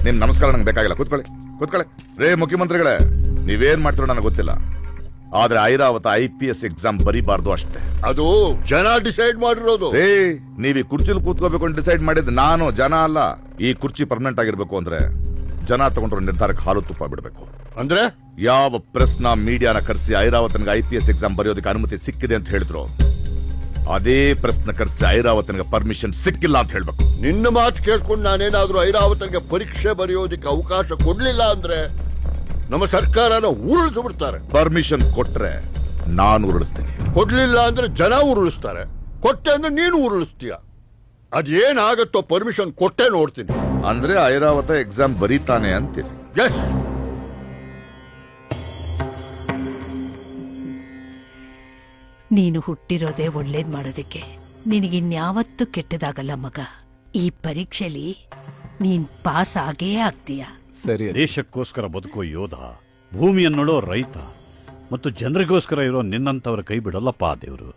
ನಿಮ್ ನಮಸ್ಕಾರ ನಂಗೆ ಬೇಕಾಗಿಲ್ಲ. ಕೂತ್ಕೊಳ್ಳಿ. ರೇ ಮುಖ್ಯಮಂತ್ರಿಗಳೇ, ನೀವೇನ್ ಮಾಡ್ತೀರೋ ನನಗೆ ಗೊತ್ತಿಲ್ಲ, ಆದ್ರೆ ಐರಾವತ IPS ಎಕ್ಸಾಮ್ ಬರೀಬಾರ್ದು ಅಷ್ಟೇ. ಅದು ಜನ ಡಿಸೈಡ್ ಮಾಡಿರೋದು. ನೀವ್ ಈ ಕುರ್ಚಿಲಿ ಕೂತ್ಕೋಬೇಕು ಅಂತ ಡಿಸೈಡ್ ಮಾಡಿದ್ ನಾನು, ಜನ ಅಲ್ಲ. ಈ ಕುರ್ಚಿ ಪರ್ಮನೆಂಟ್ ಆಗಿರ್ಬೇಕು ಅಂದ್ರೆ ಜನ ತಗೊಂಡ್ರ ನಿರ್ಧಾರಕ್ಕೆ ಹಾಲು ತುಪ್ಪ ಬಿಡ್ಬೇಕು. ಅಂದ್ರೆ ಯಾವ ಪ್ರೆಸ್ನ ಮೀಡಿಯಾನ ಕರೆಸಿ ಐರಾವತನ್ಗೆ IPS ಎಕ್ಸಾಮ್ ಬರೆಯೋದಕ್ಕೆ ಅನುಮತಿ ಸಿಕ್ಕಿದೆ ಅಂತ ಹೇಳಿದ್ರು, ಅದೇ ಪ್ರಶ್ನೆ ಕರೆಸಿ ಐರಾವತನ್ಗೆ ಪರ್ಮಿಷನ್ ಸಿಕ್ಕಿಲ್ಲ ಅಂತ ಹೇಳ್ಬೇಕು. ನಿನ್ನ ಮಾತು ಕೇಳ್ಕೊಂಡು ನಾನೇನಾದ್ರೂ ಐರಾವತನ್ಗೆ ಪರೀಕ್ಷೆ ಬರೆಯೋದಕ್ಕೆ ಅವಕಾಶ ಕೊಡ್ಲಿಲ್ಲ ಅಂದ್ರೆ ನಮ್ಮ ಸರ್ಕಾರನ ಉರುಳಿಸಿ ಬಿಡ್ತಾರೆ. ಪರ್ಮಿಷನ್ ಕೊಟ್ರೆ ನಾನು ಉರುಳಿಸ್ತೀನಿ, ಕೊಡ್ಲಿಲ್ಲ ಅಂದ್ರೆ ಜನ ಉರುಳಿಸ್ತಾರೆ. ಕೊಟ್ಟೆ ಅಂದ್ರೆ ನೀನು ಉರುಳಿಸ್ತೀಯ. ಅದೇನಾಗತ್ತೋ ಪರ್ಮಿಷನ್ ಕೊಟ್ಟೆ ನೋಡ್ತೀನಿ. ಅಂದ್ರೆ ಐರಾವತ ಎಕ್ಸಾಮ್ ಬರೀತಾನೆ ಅಂತೀನಿ. ಎಸ್. ನೀನು ಹುಟ್ಟಿರೋದೇ ಒಳ್ಳೇದ್ ಮಾಡೋದಕ್ಕೆ. ನಿನಗಿನ್ಯಾವತ್ತೂ ಕೆಟ್ಟದಾಗಲ್ಲ ಮಗ. ಈ ಪರೀಕ್ಷೆಲಿ ನೀನ್ ಪಾಸ್ ಆಗೇ ಆಗ್ತೀಯ. ಸರಿ. ದೇಶಕ್ಕೋಸ್ಕರ ಬದುಕೋ ಯೋಧ, ಭೂಮಿಯನ್ನೋಳೋ ರೈತ ಮತ್ತು ಜನರಿಗೋಸ್ಕರ ಇರೋ ನಿನ್ನಂತವರ ಕೈ ಬಿಡಲ್ಲಪ್ಪ ದೇವರು.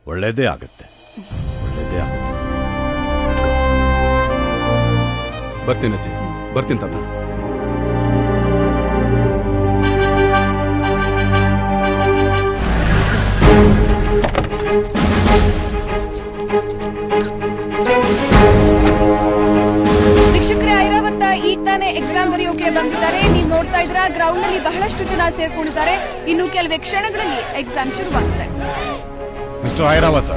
ಒಳ್ಳೇದೇ ಆಗತ್ತೆ. ಬರ್ತೀನಿ ಅಜ್ಜಿ, ಬರ್ತೀನಿ ತಾತ. ಶಿಕ್ಷಕರೇ, ಐರಾವತ ಈಗ ತಾನೇ ಎಕ್ಸಾಮ್ ಬರೆಯೋಕೆ ಬಂದಿದ್ದಾರೆ. ನೀವು ನೋಡ್ತಾ ಇದ್ರ ಗ್ರೌಂಡ್ ನಲ್ಲಿ ಬಹಳಷ್ಟು ಜನ ಸೇರ್ಕೊಂಡಿದ್ದಾರೆ. ಇನ್ನು ಕೆಲವೇ ಕ್ಷಣಗಳಲ್ಲಿ ಎಕ್ಸಾಮ್ ಶುರುವಾಗುತ್ತೆ. ಮಿಸ್ಟರ್ ಐರಾವತ,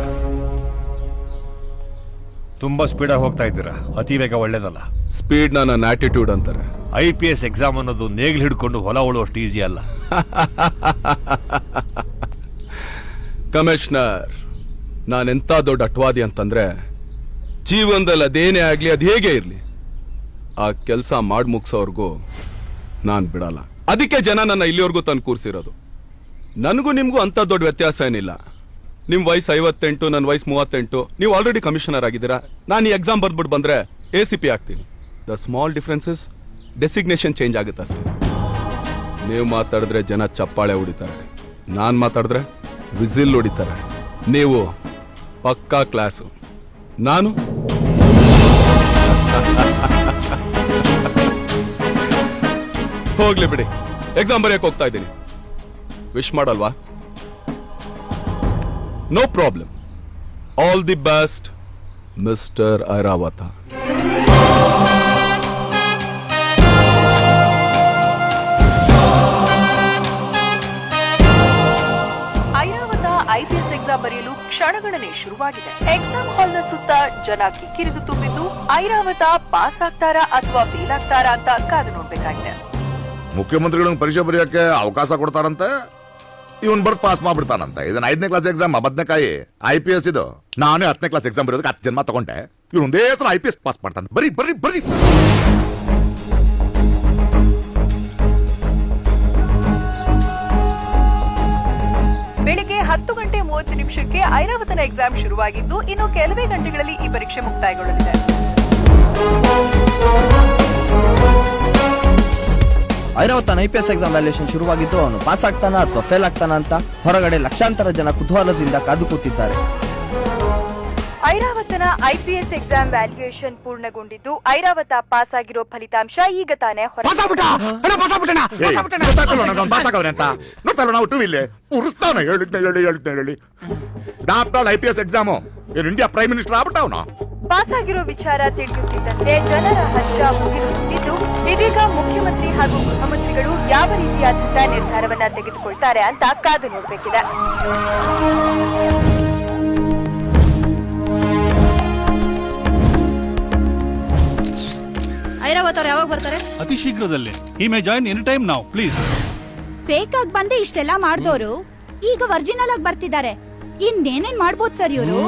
ತುಂಬಾ ಸ್ಪೀಡ್ ಆಗಿ ಹೋಗ್ತಾ ಇದ್ದೀರಾ. ಅತಿ ವೇಗ ಒಳ್ಳೇದಲ್ಲ. ಸ್ಪೀಡ್ ನನ್ನ ಆಟಿಟ್ಯೂಡ್ ಅಂತಾರೆ. IPS ಎಕ್ಸಾಮ್ ಅನ್ನೋದು ನೇಗಿಲು ಹಿಡ್ಕೊಂಡು ಹೊಲ ಉಳುವಷ್ಟು ಈಸಿ ಅಲ್ಲ. ಕಮಿಷನರ್, ನಾನೆಂತ ದೊಡ್ಡ ಅಟ್ವಾದಿ ಅಂತಂದ್ರೆ ಜೀವನದಲ್ಲಿ ಅದೇನೇ ಆಗ್ಲಿ, ಅದು ಹೇಗೆ ಇರ್ಲಿ, ಆ ಕೆಲಸ ಮಾಡಿ ಮುಗಿಸೋರ್ಗೂ ನಾನ್ ಬಿಡಲ್ಲ. ಅದಕ್ಕೆ ಜನ ನನ್ನ ಇಲ್ಲಿವರೆಗೂ ತಂದು ಕೂರ್ಸಿರೋದು. ನನಗೂ ನಿಮ್ಗೂ ಅಂತ ದೊಡ್ಡ ವ್ಯತ್ಯಾಸ ಏನಿಲ್ಲ. ನಿಮ್ ವಯಸ್ಸು 58, ನನ್ನ ವಯಸ್ಸು 38. ನೀವು ಆಲ್ರೆಡಿ ಕಮಿಷನರ್ ಆಗಿದ್ದೀರಾ. ನಾನು ಈ ಎಕ್ಸಾಮ್ ಬರ್ದ್ಬಿಟ್ಟು ಬಂದ್ರೆ ACP ಆಗ್ತೀನಿ. The small differences, designation change ಆಗುತ್ತೆ ಅಷ್ಟೇ. ನೀವು ಮಾತಾಡಿದ್ರೆ ಜನ ಚಪ್ಪಾಳೆ ಹೊಡಿತಾರೆ, ನಾನ್ ಮಾತಾಡಿದ್ರೆ ವಿಸಿಲ್ ಹೊಡಿತಾರೆ. ನೀವು ಪಕ್ಕಾ ಕ್ಲಾಸು, ನಾನು ಹೋಗ್ಲಿ ಬಿಡಿ. ಎಕ್ಸಾಮ್ ಬರೆಯಕ್ಕೆ ಹೋಗ್ತಾ ಇದ್ದೀನಿ. ವಿಶ್ ಮಾಡಲ್ವಾ? No problem. All the best mister Airavata. Airavata IPS exam ಬರೆಯಲು ಕ್ಷಣಗಣನೆ ಶುರುವಾಗಿದೆ. ಎಕ್ಸಾಮ್ ಹಾಲ್ನ ಸುತ್ತ ಜನ ಕಿಕ್ಕಿರಿದು ತುಂಬಿದ್ದು ಐರಾವತ ಪಾಸ್ ಆಗ್ತಾರಾ ಅಥವಾ ಫೇಲ್ ಆಗ್ತಾರಾ ಅಂತ ಕಾದು ನೋಡ್ಬೇಕಾಗಿದೆ. ಮುಖ್ಯಮಂತ್ರಿಗಳು ಪರೀಕ್ಷೆ ಬರೆಯೋಕೆ ಅವಕಾಶ ಕೊಡ್ತಾರಂತೆ. ಇವನ್ ಬರ್ದು ಪಾಸ್ ಮಾಡ್ಬಿಡ್ತಾನಂತೆ. ಇದನ್ನ 5ನೇ ಕ್ಲಾಸ್ ಎಕ್ಸಾಮ್, ಬದನೆಕಾಯಿ IPS ಇದು. ನಾನೇ 10ನೇ ಕ್ಲಾಸ್ ಎಕ್ಸಾಮ್ ಬರೆಯೋದಕ್ಕೆ 10 ಜನ್ಮ ತಗೊಂಡೆ. ಇವ್ರು ಒಂದೇ ಸಲ IPS ಪಾಸ್ ಮಾಡ್ತಾನೆ. ಬರೀ ಬೆಳಿಗ್ಗೆ 10:30 ಐರಾವತನ ಎಕ್ಸಾಮ್ ಶುರುವಾಗಿದ್ದು ಇನ್ನು ಕೆಲವೇ ಗಂಟೆಗಳಲ್ಲಿ ಈ ಪರೀಕ್ಷೆ ಮುಕ್ತಾಯಗೊಳ್ಳಲಿದೆ. ಐರಾವತನ IPS ಎಕ್ಸಾಮ್ ವ್ಯಾಲ್ಯೂಯೇಷನ್ ಶುರುವಾಗಿದ್ದು ಅವನು ಪಾಸ್ ಆಗ್ತಾನ ಅಥವಾ ಫೇಲ್ ಆಗ್ತಾನ ಅಂತ ಹೊರಗಡೆ ಲಕ್ಷಾಂತರ ಜನ ಕುತೂಹಲದಿಂದ ಕಾದು ಕೂತಿದ್ದಾರೆ. ಐರಾವತನ IPS ಎಕ್ಸಾಮ್ ವ್ಯಾಲ್ಯೂಯೇಷನ್ ಪೂರ್ಣಗೊಂಡಿದ್ದು ಐರಾವತ ಪಾಸ್ ಆಗಿರೋ ಫಲಿತಾಂಶ ಈಗ ತಾನೇ IPS exam India prime minister ಆಗ್ಬಿಟ್ಟವನು. ಪಾಸ್ ಆಗಿರೋ ವಿಚಾರ ತಿಳಿಯುತ್ತಿದ್ದಂತೆ ಜನರ ಹರ್ಷ ಮುಗಿರುತ್ತಿದ್ದು ಇದೀಗ ಮುಖ್ಯಮಂತ್ರಿ ಹಾಗೂ ಗೃಹ ಮಂತ್ರಿಗಳು ಯಾವ ರೀತಿಯಾದಂತಹ ನಿರ್ಧಾರವನ್ನ ತೆಗೆದುಕೊಳ್ತಾರೆ ಅಂತ ಕಾದು ನೋಡಬೇಕಿದೆ. ಐರಾವತ ಅವ್ರು ಯಾವಾಗ ಬರ್ತಾರೆ? ಅತಿ ಶೀಘ್ರದಲ್ಲೇ. He may join any time now please. Fake ಆಗಿ ಬಂದು ಇಷ್ಟೆಲ್ಲಾ ಮಾಡಿದವರು ಈಗ ಒರಿಜಿನಲ್ ಆಗಿ ಬರ್ತಿದ್ದಾರೆ. ಇನ್ನೇನೇನ್ ಮಾಡ್ಬೋದು ಸರ್ ಇವರು?